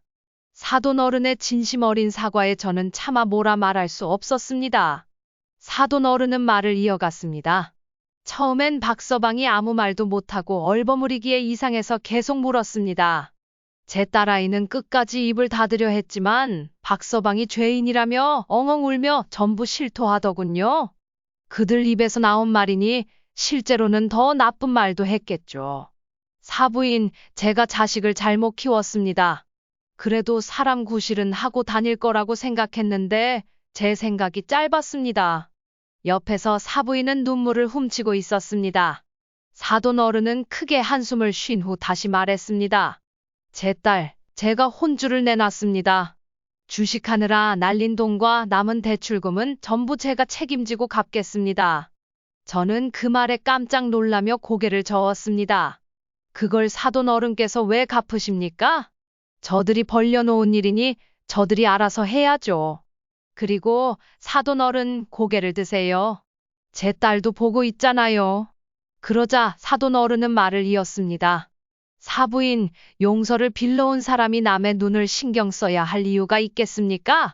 사돈 어른의 진심 어린 사과에 저는 차마 뭐라 말할 수 없었습니다. 사돈 어른은 말을 이어갔습니다. 처음엔 박서방이 아무 말도 못하고 얼버무리기에 이상해서 계속 물었습니다. 제 딸아이는 끝까지 입을 닫으려 했지만 박서방이 죄인이라며 엉엉 울며 전부 실토하더군요. 그들 입에서 나온 말이니 실제로는 더 나쁜 말도 했겠죠. 사부인, 제가 자식을 잘못 키웠습니다. 그래도 사람 구실은 하고 다닐 거라고 생각했는데 제 생각이 짧았습니다. 옆에서 사부인은 눈물을 훔치고 있었습니다. 사돈 어른은 크게 한숨을 쉰 후 다시 말했습니다. 제 딸, 제가 혼주를 내놨습니다. 주식하느라 날린 돈과 남은 대출금은 전부 제가 책임지고 갚겠습니다. 저는 그 말에 깜짝 놀라며 고개를 저었습니다. 그걸 사돈 어른께서 왜 갚으십니까? 저들이 벌려놓은 일이니 저들이 알아서 해야죠. 그리고 사돈 어른 고개를 드세요. 제 딸도 보고 있잖아요. 그러자 사돈 어른은 말을 이었습니다. 사부인, 용서를 빌러온 사람이 남의 눈을 신경 써야 할 이유가 있겠습니까?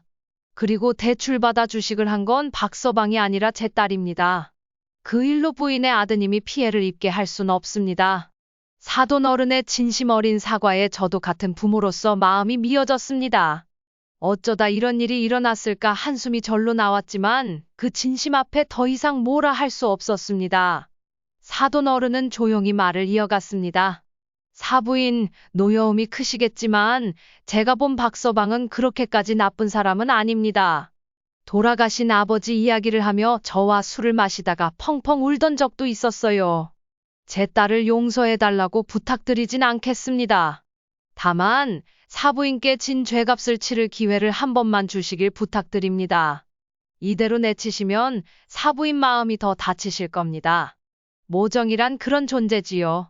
그리고 대출받아 주식을 한 건 박서방이 아니라 제 딸입니다. 그 일로 부인의 아드님이 피해를 입게 할 순 없습니다. 사돈 어른의 진심 어린 사과에 저도 같은 부모로서 마음이 미어졌습니다. 어쩌다 이런 일이 일어났을까 한숨이 절로 나왔지만 그 진심 앞에 더 이상 뭐라 할 수 없었습니다. 사돈 어른은 조용히 말을 이어갔습니다. 사부인, 노여움이 크시겠지만 제가 본 박서방은 그렇게까지 나쁜 사람은 아닙니다. 돌아가신 아버지 이야기를 하며 저와 술을 마시다가 펑펑 울던 적도 있었어요. 제 딸을 용서해달라고 부탁드리진 않겠습니다. 다만 사부인께 진 죄값을 치를 기회를 한 번만 주시길 부탁드립니다. 이대로 내치시면 사부인 마음이 더 다치실 겁니다. 모정이란 그런 존재지요.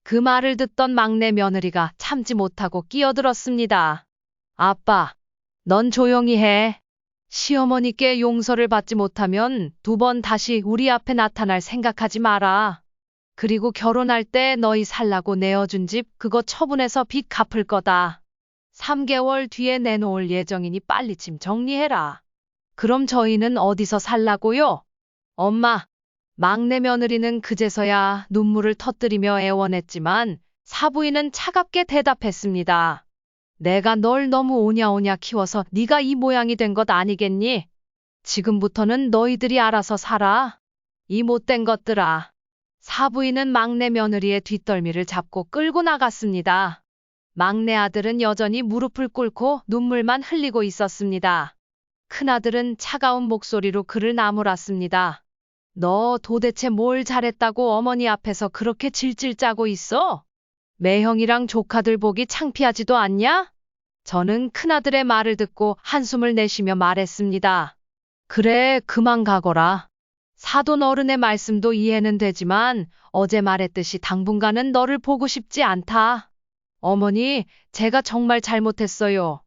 그 말을 듣던 막내 며느리가 참지 못하고 끼어들었습니다. 아빠, 넌 조용히 해. 시어머니께 용서를 받지 못하면 두 번 다시 우리 앞에 나타날 생각하지 마라. 그리고 결혼할 때 너희 살라고 내어준 집 그거 처분해서 빚 갚을 거다. 3개월 뒤에 내놓을 예정이니 빨리 짐 정리해라. 그럼 저희는 어디서 살라고요? 엄마, 막내 며느리는 그제서야 눈물을 터뜨리며 애원했지만 사부인은 차갑게 대답했습니다. 내가 널 너무 오냐오냐 키워서 네가 이 모양이 된 것 아니겠니? 지금부터는 너희들이 알아서 살아. 이 못된 것들아. 사부인은 막내 며느리의 뒷덜미를 잡고 끌고 나갔습니다. 막내 아들은 여전히 무릎을 꿇고 눈물만 흘리고 있었습니다. 큰아들은 차가운 목소리로 그를 나무랐습니다. 너 도대체 뭘 잘했다고 어머니 앞에서 그렇게 질질 짜고 있어? 매형이랑 조카들 보기 창피하지도 않냐? 저는 큰아들의 말을 듣고 한숨을 내쉬며 말했습니다. 그래, 그만 가거라. 사돈 어른의 말씀도 이해는 되지만 어제 말했듯이 당분간은 너를 보고 싶지 않다. 어머니, 제가 정말 잘못했어요.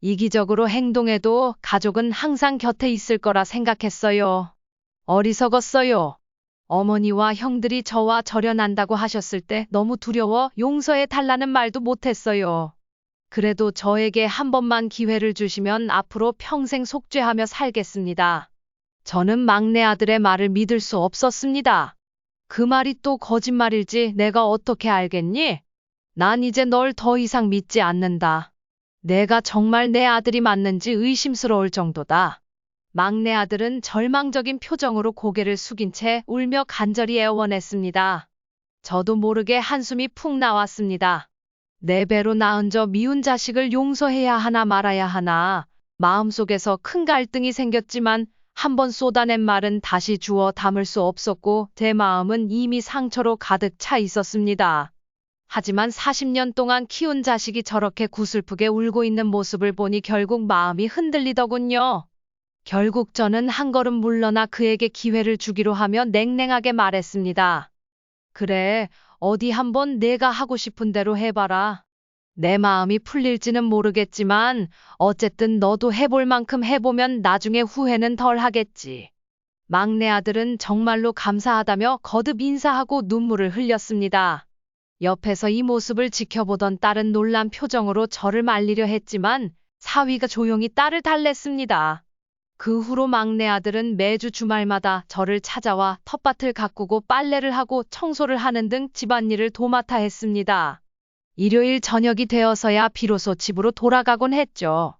이기적으로 행동해도 가족은 항상 곁에 있을 거라 생각했어요. 어리석었어요. 어머니와 형들이 저와 절연한다고 하셨을 때 너무 두려워 용서해 달라는 말도 못했어요. 그래도 저에게 한 번만 기회를 주시면 앞으로 평생 속죄하며 살겠습니다. 저는 막내 아들의 말을 믿을 수 없었습니다. 그 말이 또 거짓말일지 내가 어떻게 알겠니? 난 이제 널 더 이상 믿지 않는다. 내가 정말 내 아들이 맞는지 의심스러울 정도다. 막내 아들은 절망적인 표정으로 고개를 숙인 채 울며 간절히 애원했습니다. 저도 모르게 한숨이 푹 나왔습니다. 내 배로 낳은 저 미운 자식을 용서해야 하나 말아야 하나 마음속에서 큰 갈등이 생겼지만 한번 쏟아낸 말은 다시 주워 담을 수 없었고 제 마음은 이미 상처로 가득 차 있었습니다. 하지만 40년 동안 키운 자식이 저렇게 구슬프게 울고 있는 모습을 보니 결국 마음이 흔들리더군요. 결국 저는 한 걸음 물러나 그에게 기회를 주기로 하며 냉랭하게 말했습니다. 그래, 어디 한번 내가 하고 싶은 대로 해봐라. 내 마음이 풀릴지는 모르겠지만 어쨌든 너도 해볼 만큼 해보면 나중에 후회는 덜 하겠지. 막내 아들은 정말로 감사하다며 거듭 인사하고 눈물을 흘렸습니다. 옆에서 이 모습을 지켜보던 딸은 놀란 표정으로 저를 말리려 했지만 사위가 조용히 딸을 달랬습니다. 그 후로 막내 아들은 매주 주말마다 저를 찾아와 텃밭을 가꾸고 빨래를 하고 청소를 하는 등 집안일을 도맡아 했습니다. 일요일 저녁이 되어서야 비로소 집으로 돌아가곤 했죠.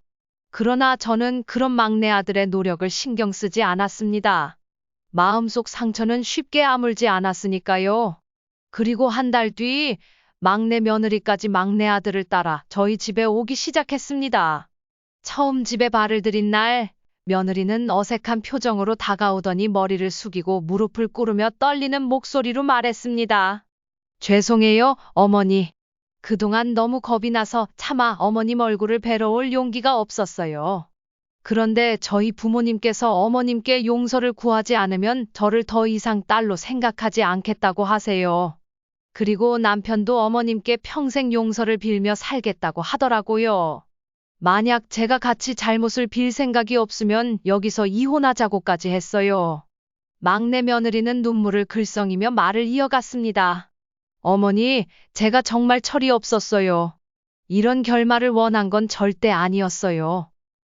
그러나 저는 그런 막내 아들의 노력을 신경 쓰지 않았습니다. 마음속 상처는 쉽게 아물지 않았으니까요. 그리고 한 달 뒤 막내 며느리까지 막내 아들을 따라 저희 집에 오기 시작했습니다. 처음 집에 발을 들인 날 며느리는 어색한 표정으로 다가오더니 머리를 숙이고 무릎을 꿇으며 떨리는 목소리로 말했습니다. 죄송해요, 어머니. 그동안 너무 겁이 나서 차마 어머님 얼굴을 뵈러 올 용기가 없었어요. 그런데 저희 부모님께서 어머님께 용서를 구하지 않으면 저를 더 이상 딸로 생각하지 않겠다고 하세요. 그리고 남편도 어머님께 평생 용서를 빌며 살겠다고 하더라고요. 만약 제가 같이 잘못을 빌 생각이 없으면 여기서 이혼하자고까지 했어요. 막내 며느리는 눈물을 글썽이며 말을 이어갔습니다. 어머니, 제가 정말 철이 없었어요. 이런 결말을 원한 건 절대 아니었어요.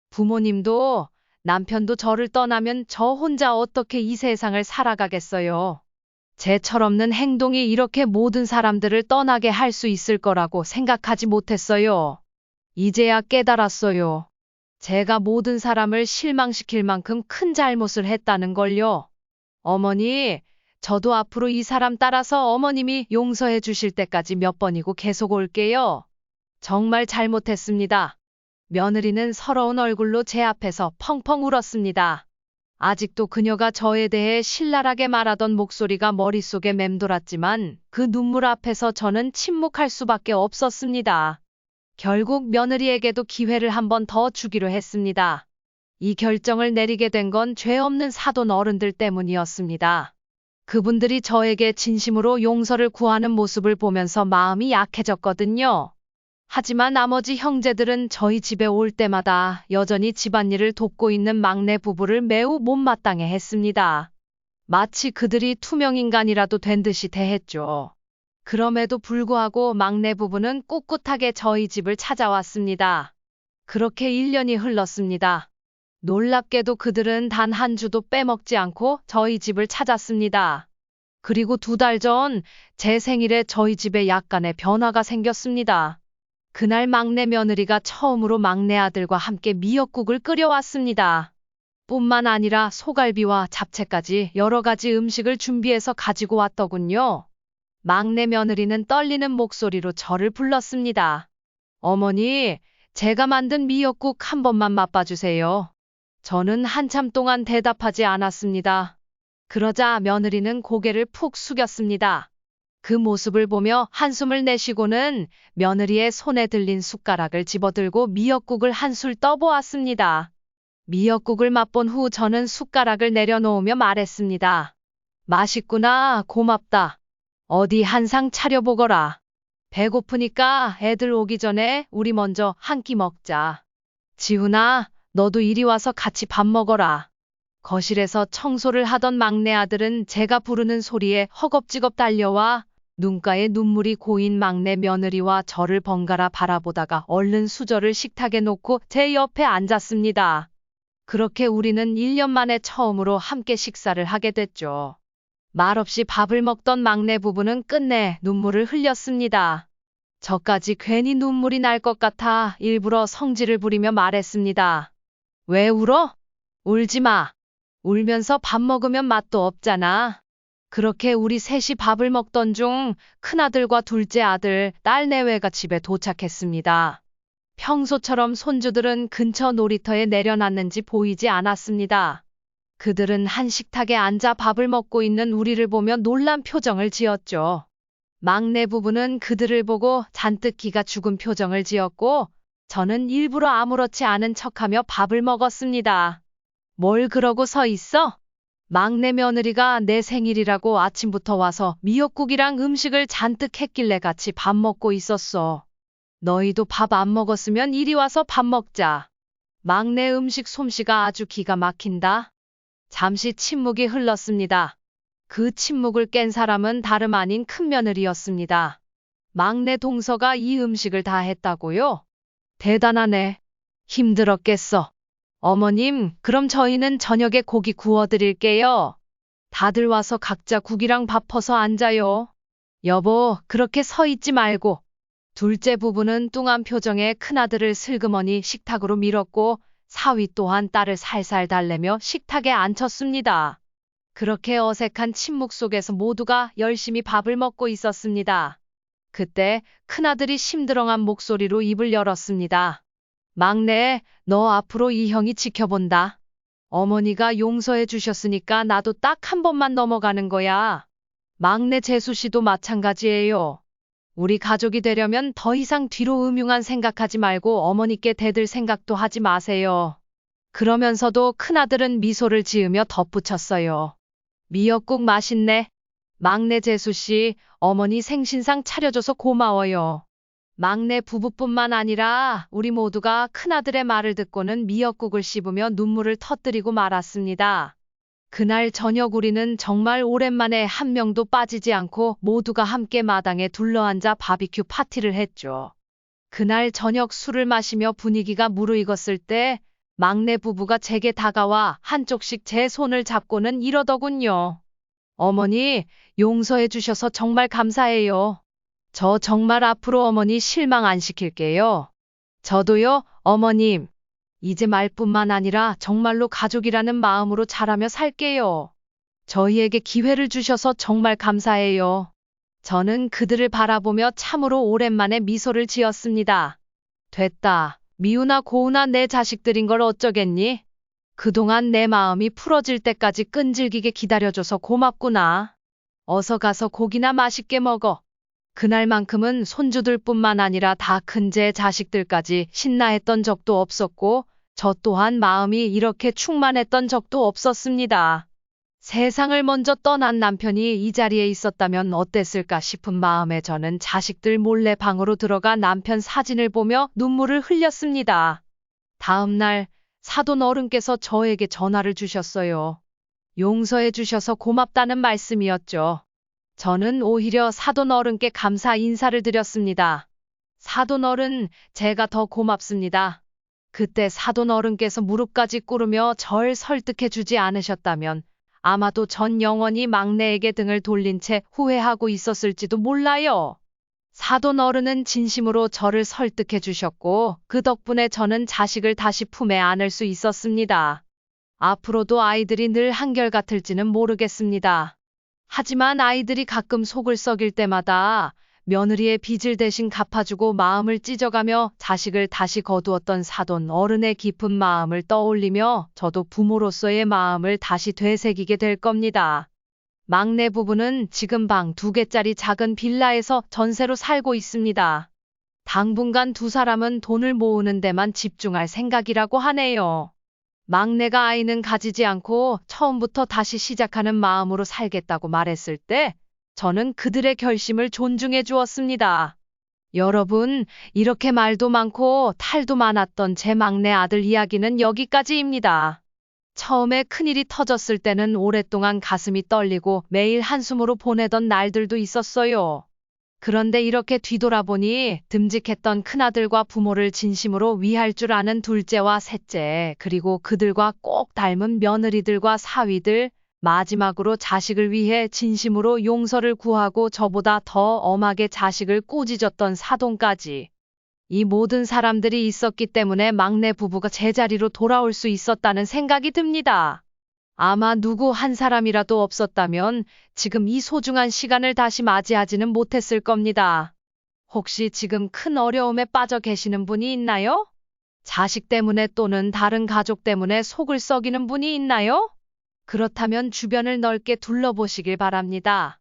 부모님도 남편도 저를 떠나면 저 혼자 어떻게 이 세상을 살아가겠어요. 제 철없는 행동이 이렇게 모든 사람들을 떠나게 할 수 있을 거라고 생각하지 못했어요. 이제야 깨달았어요. 제가 모든 사람을 실망시킬 만큼 큰 잘못을 했다는 걸요. 어머니, 저도 앞으로 이 사람 따라서 어머님이 용서해 주실 때까지 몇 번이고 계속 올게요. 정말 잘못했습니다. 며느리는 서러운 얼굴로 제 앞에서 펑펑 울었습니다. 아직도 그녀가 저에 대해 신랄하게 말하던 목소리가 머릿속에 맴돌았지만 그 눈물 앞에서 저는 침묵할 수밖에 없었습니다. 결국 며느리에게도 기회를 한 번 더 주기로 했습니다. 이 결정을 내리게 된 건 죄 없는 사돈 어른들 때문이었습니다. 그분들이 저에게 진심으로 용서를 구하는 모습을 보면서 마음이 약해졌거든요. 하지만 나머지 형제들은 저희 집에 올 때마다 여전히 집안일을 돕고 있는 막내 부부를 매우 못마땅해 했습니다. 마치 그들이 투명인간이라도 된 듯이 대했죠. 그럼에도 불구하고 막내 부부는 꿋꿋하게 저희 집을 찾아왔습니다. 그렇게 1년이 흘렀습니다. 놀랍게도 그들은 단 한 주도 빼먹지 않고 저희 집을 찾았습니다. 그리고 2달 전 제 생일에 저희 집에 약간의 변화가 생겼습니다. 그날 막내 며느리가 처음으로 막내 아들과 함께 미역국을 끓여왔습니다. 뿐만 아니라 소갈비와 잡채까지 여러 가지 음식을 준비해서 가지고 왔더군요. 막내 며느리는 떨리는 목소리로 저를 불렀습니다. 어머니, 제가 만든 미역국 한 번만 맛봐주세요. 저는 한참 동안 대답하지 않았습니다. 그러자 며느리는 고개를 푹 숙였습니다. 그 모습을 보며 한숨을 내쉬고는 며느리의 손에 들린 숟가락을 집어들고 미역국을 한술 떠보았습니다. 미역국을 맛본 후 저는 숟가락을 내려놓으며 말했습니다. 맛있구나, 고맙다. 어디 한상 차려보거라. 배고프니까 애들 오기 전에 우리 먼저 한 끼 먹자. 지훈아, 너도 이리 와서 같이 밥 먹어라. 거실에서 청소를 하던 막내 아들은 제가 부르는 소리에 허겁지겁 달려와 눈가에 눈물이 고인 막내 며느리와 저를 번갈아 바라보다가 얼른 수저를 식탁에 놓고 제 옆에 앉았습니다. 그렇게 우리는 1년 만에 처음으로 함께 식사를 하게 됐죠. 말없이 밥을 먹던 막내 부부는 끝내 눈물을 흘렸습니다. 저까지 괜히 눈물이 날 것 같아 일부러 성질을 부리며 말했습니다. 왜 울어? 울지 마. 울면서 밥 먹으면 맛도 없잖아. 그렇게 우리 셋이 밥을 먹던 중 큰아들과 둘째 아들, 딸 내외가 집에 도착했습니다. 평소처럼 손주들은 근처 놀이터에 내려놨는지 보이지 않았습니다. 그들은 한 식탁에 앉아 밥을 먹고 있는 우리를 보며 놀란 표정을 지었죠. 막내 부부는 그들을 보고 잔뜩 기가 죽은 표정을 지었고 저는 일부러 아무렇지 않은 척하며 밥을 먹었습니다. 뭘 그러고 서 있어? 막내 며느리가 내 생일이라고 아침부터 와서 미역국이랑 음식을 잔뜩 했길래 같이 밥 먹고 있었어. 너희도 밥 안 먹었으면 이리 와서 밥 먹자. 막내 음식 솜씨가 아주 기가 막힌다. 잠시 침묵이 흘렀습니다. 그 침묵을 깬 사람은 다름 아닌 큰며느리였습니다. 막내 동서가 이 음식을 다 했다고요? 대단하네. 힘들었겠어. 어머님, 그럼 저희는 저녁에 고기 구워드릴게요. 다들 와서 각자 국이랑 밥 퍼서 앉아요. 여보, 그렇게 서 있지 말고. 둘째 부부는 뚱한 표정에 큰아들을 슬그머니 식탁으로 밀었고 사위 또한 딸을 살살 달래며 식탁에 앉혔습니다. 그렇게 어색한 침묵 속에서 모두가 열심히 밥을 먹고 있었습니다. 그때 큰아들이 심드렁한 목소리로 입을 열었습니다. 막내, 너 앞으로 이 형이 지켜본다. 어머니가 용서해 주셨으니까 나도 딱 한 번만 넘어가는 거야. 막내 재수 씨도 마찬가지예요. 우리 가족이 되려면 더 이상 뒤로 음흉한 생각하지 말고 어머니께 대들 생각도 하지 마세요. 그러면서도 큰아들은 미소를 지으며 덧붙였어요. 미역국 맛있네. 막내 재수 씨, 어머니 생신상 차려줘서 고마워요. 막내 부부뿐만 아니라 우리 모두가 큰아들의 말을 듣고는 미역국을 씹으며 눈물을 터뜨리고 말았습니다. 그날 저녁 우리는 정말 오랜만에 한 명도 빠지지 않고 모두가 함께 마당에 둘러앉아 바비큐 파티를 했죠. 그날 저녁 술을 마시며 분위기가 무르익었을 때 막내 부부가 제게 다가와 한쪽씩 제 손을 잡고는 이러더군요. 어머니, 용서해 주셔서 정말 감사해요. 저 정말 앞으로 어머니 실망 안 시킬게요. 저도요, 어머님. 이제 말뿐만 아니라 정말로 가족이라는 마음으로 잘하며 살게요. 저희에게 기회를 주셔서 정말 감사해요. 저는 그들을 바라보며 참으로 오랜만에 미소를 지었습니다. 됐다. 미우나 고우나 내 자식들인 걸 어쩌겠니? 그동안 내 마음이 풀어질 때까지 끈질기게 기다려줘서 고맙구나. 어서 가서 고기나 맛있게 먹어. 그날만큼은 손주들뿐만 아니라 다 큰 제 자식들까지 신나했던 적도 없었고 저 또한 마음이 이렇게 충만했던 적도 없었습니다. 세상을 먼저 떠난 남편이 이 자리에 있었다면 어땠을까 싶은 마음에 저는 자식들 몰래 방으로 들어가 남편 사진을 보며 눈물을 흘렸습니다. 다음 날 사돈 어른께서 저에게 전화를 주셨어요. 용서해 주셔서 고맙다는 말씀이었죠. 저는 오히려 사돈 어른께 감사 인사를 드렸습니다. 사돈 어른, 제가 더 고맙습니다. 그때 사돈 어른께서 무릎까지 꿇으며 절 설득해 주지 않으셨다면 아마도 전 영원히 막내에게 등을 돌린 채 후회하고 있었을지도 몰라요. 사돈 어른은 진심으로 저를 설득해 주셨고 그 덕분에 저는 자식을 다시 품에 안을 수 있었습니다. 앞으로도 아이들이 늘 한결같을지는 모르겠습니다. 하지만 아이들이 가끔 속을 썩일 때마다 며느리의 빚을 대신 갚아주고 마음을 찢어가며 자식을 다시 거두었던 사돈 어른의 깊은 마음을 떠올리며 저도 부모로서의 마음을 다시 되새기게 될 겁니다. 막내 부부는 지금 방 2개짜리 작은 빌라에서 전세로 살고 있습니다. 당분간 두 사람은 돈을 모으는 데만 집중할 생각이라고 하네요. 막내가 아이는 가지지 않고 처음부터 다시 시작하는 마음으로 살겠다고 말했을 때 저는 그들의 결심을 존중해 주었습니다. 여러분, 이렇게 말도 많고 탈도 많았던 제 막내 아들 이야기는 여기까지입니다. 처음에 큰일이 터졌을 때는 오랫동안 가슴이 떨리고 매일 한숨으로 보내던 날들도 있었어요. 그런데 이렇게 뒤돌아보니 듬직했던 큰아들과 부모를 진심으로 위할 줄 아는 둘째와 셋째, 그리고 그들과 꼭 닮은 며느리들과 사위들, 마지막으로 자식을 위해 진심으로 용서를 구하고 저보다 더 엄하게 자식을 꾸짖었던 사돈까지. 이 모든 사람들이 있었기 때문에 막내 부부가 제자리로 돌아올 수 있었다는 생각이 듭니다. 아마 누구 한 사람이라도 없었다면 지금 이 소중한 시간을 다시 맞이하지는 못했을 겁니다. 혹시 지금 큰 어려움에 빠져 계시는 분이 있나요? 자식 때문에 또는 다른 가족 때문에 속을 썩이는 분이 있나요? 그렇다면 주변을 넓게 둘러보시길 바랍니다.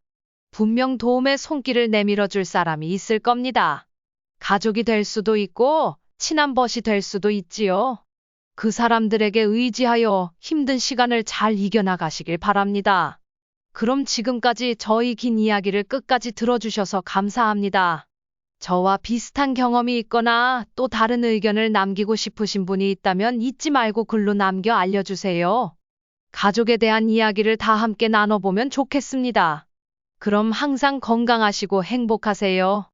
분명 도움의 손길을 내밀어 줄 사람이 있을 겁니다. 가족이 될 수도 있고 친한 벗이 될 수도 있지요. 그 사람들에게 의지하여 힘든 시간을 잘 이겨나가시길 바랍니다. 그럼 지금까지 저희 긴 이야기를 끝까지 들어주셔서 감사합니다. 저와 비슷한 경험이 있거나 또 다른 의견을 남기고 싶으신 분이 있다면 잊지 말고 글로 남겨 알려주세요. 가족에 대한 이야기를 다 함께 나눠보면 좋겠습니다. 그럼 항상 건강하시고 행복하세요.